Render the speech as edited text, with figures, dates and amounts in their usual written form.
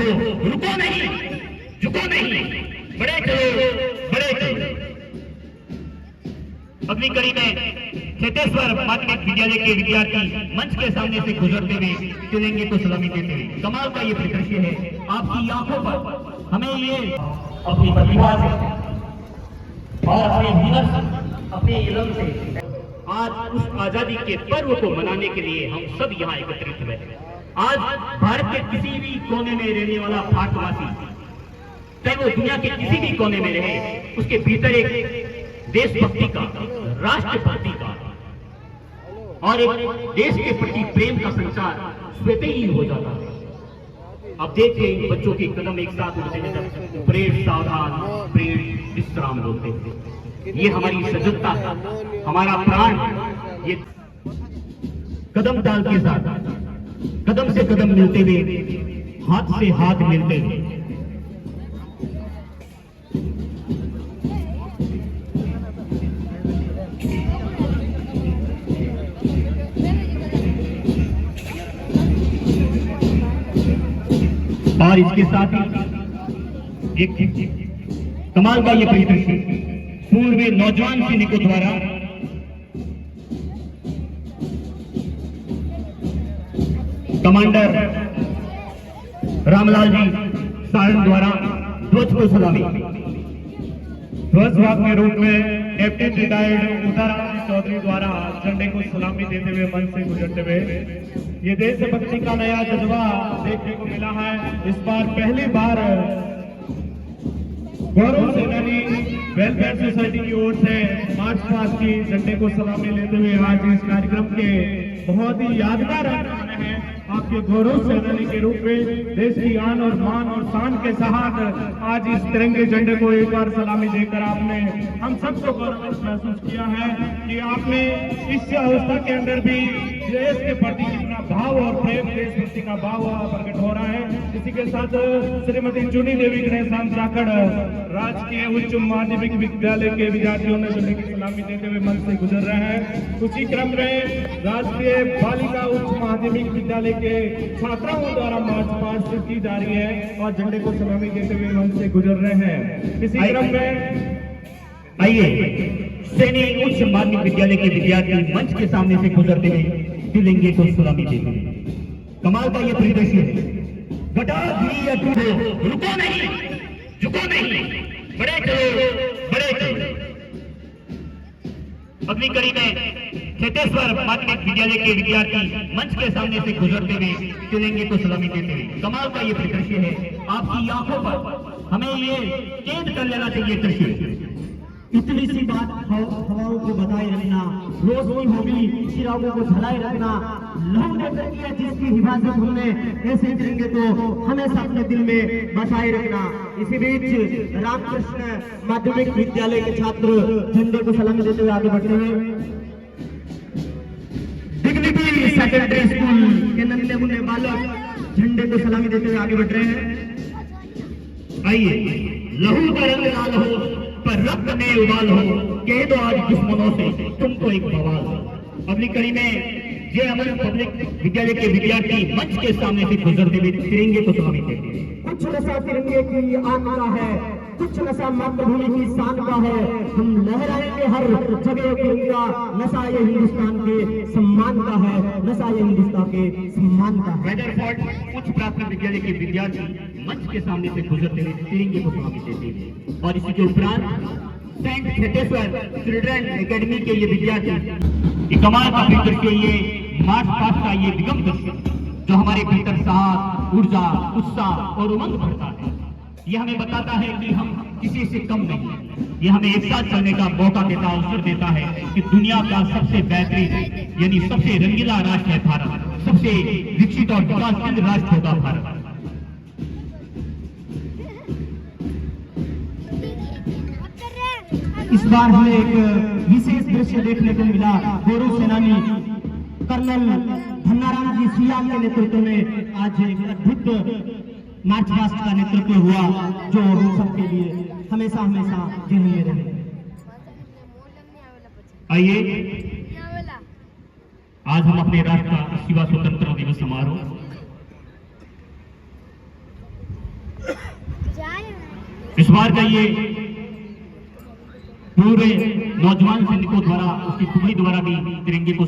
रुको नहीं, झुको नहीं, बड़े चलो, बड़े चलो। अगली कड़ी में चेतेश्वर माध्यमिक विद्यालय के विद्यार्थी मंच के सामने से गुजरते हुए तिरंगे को सलामी देते हुए। कमाल का ये परिदृश्य है, आपकी आंखों पर हमें ये अपनी प्रतिभा से और अपने हुनर से, अपने इल्म से आज उस आजादी के पर्व को मनाने के लिए हम सब यहाँ एकत्रित हुए। आज भारत के किसी भी कोने में रहने वाला भारतवासी, चाहे वो दुनिया के किसी भी कोने में रहे, उसके भीतर एक देशभक्ति का, राष्ट्रभक्ति का और एक देश के प्रति प्रेम का संचार स्वतः ही हो जाता है। अब देखिए बच्चों के कदम एक साथ उठते हैं, जब परेड सावधान, परेड विश्राम बोलते हैं। ये हमारी सजगता है, हमारा प्राण। ये कदम ताल के साथ, कदम से कदम मिलते हुए, हाथ से हाथ मिलते हुए और इसके साथ ही एक कमाल का ये परिदृश्य पूर्व नौजवान सैनिकों द्वारा कमांडर रामलाल जी सारण द्वारा ध्वज को सलामी। ध्वज वाहक के रूप में कैप्टन रिटायर्ड उदयराम चौधरी द्वारा झंडे को सलामी देते हुए मंच से गुजरते हुए ये देशभक्ति का नया जज्बा देखने को मिला है। इस बार पहली बार गौरव सेनानी वेलफेयर सोसाइटी की ओर से मार्च पास्ट की झंडे को सलामी लेते हुए आज इस कार्यक्रम के बहुत ही यादगार रहने हैं। आपके गौरव सेनानी के रूप में देश की आन और मान और शान के साथ आज इस तिरंगे झंडे को एक बार सलामी देकर आपने हम सबको गौरव महसूस किया है कि आपने इस अवस्था के अंदर भी देश के प्रति कितना भाव और प्रेम, देशभक्ति का भाव प्रकट हो रहा है। इसी के साथ श्रीमती चुनी देवी गणेशान जाखड़ राजकीय उच्च माध्यमिक विद्यालय के विद्यार्थियों ने झंडे की सलामी देते हुए मंच से गुजर रहे हैं। उसी क्रम में राष्ट्रीय बालिका उच्च माध्यमिक विद्यालय के छात्राओं द्वारा मार्च पास्ट की जा रही है और झंडे को सलामी देते हुए मंच से गुजर रहे हैं। इसी क्रम में आइए सैनिक उच्च माध्यमिक विद्यालय के विद्यार्थी मंच के सामने से गुजरते हुए तिरंगे को सलामी देते हैं। कमाल का ये परिदृश्य है, घटा गिरी या टूटे, रुको नहीं, झुको नहीं, बड़े चलो, बड़े चलो। अगली कड़ी में चेतेश्वर माध्यमिक विद्यालय के विद्यार्थी मंच के सामने से गुजरते हुए तिरंगे को सलामी देते हुए। कमाल का ये परिदृश्य है, आपकी आंखों पर हमें ये कैद कर लेना चाहिए दृश्य। इतनी सी बात हवाओं को बताए रखना, रोशनी होगी चिरागों को जलाए रखना, लहू नेत्र किया जिसकी हिफाजत हमने, ऐसे तिरंगे को हमेशा अपने दिल में बसाए रखना। इसी बीच रामकृष्ण माध्यमिक विद्यालय के छात्र झंडे को सलामी देते हुए आगे बढ़ रहे हैं। डिग्निटी सेकेंडरी स्कूल के नन्हे मुन्ने बालक झंडे को सलामी देते हुए आगे बढ़ रहे हैं। आइए, लहू का रंग लाल हो पर रक्त में उबाल हो, कह दो आज दुश्मनों से तुमको एक बवाल। अगली कड़ी में जय अमर पब्लिक विद्यालय के विद्यार्थी मंच के सामने से गुजरते हुए तिरंगे को सलामी देते हैं। कुछ नशा तिरंगे की आन का है, कुछ नशा मातृभूमि की शान का है। हम लहराएंगे हर जगह तिरंगा, नशा ये हिंदुस्तान के सम्मान का है, नशा ये हिंदुस्तान के सम्मान का है। वेदरफोर्ड उच्च प्राथमिक विद्यालय के विद्यार्थी मंच के सामने से गुजरते हुए तिरंगे को सलामी देते हैं। और इसी के उपरांत सेंट चेतेश्वर चिल्ड्रन एकेडमी के ये विद्यार्थी कमाल का दृश्य, ये मार्च पास्ट का ये विगम दृश्य जो हमारे भीतर साहस, ऊर्जा, उत्साह और उमंग भरता है। यह हमें बताता है कि हम किसी से कम नहीं हैं। यह हमें एक साथ चलने का मौका देता, अवसर देता है कि दुनिया का सबसे बेहतरीन यानी सबसे रंगीला राष्ट्र है भारत, सबसे विकसित और विकासशील राष्ट्र होगा भारत। इस बार हमें एक विशेष दृश्य देखने को मिला। गौरव सेनानी कर्नल धन्नाराम जी सियाम के नेतृत्व में आज एक अद्भुत मार्च पास्ट का नेतृत्व हुआ जो हम सबके लिए हमेशा हमेशा जीवन में रहे। आइए आज हम अपने राष्ट्र का 80वां स्वतंत्रता दिवस समारोह इस बार का ये पूरे नौजवान सैनिकों द्वारा उसकी टुकड़ी द्वारा भी तिरंगे को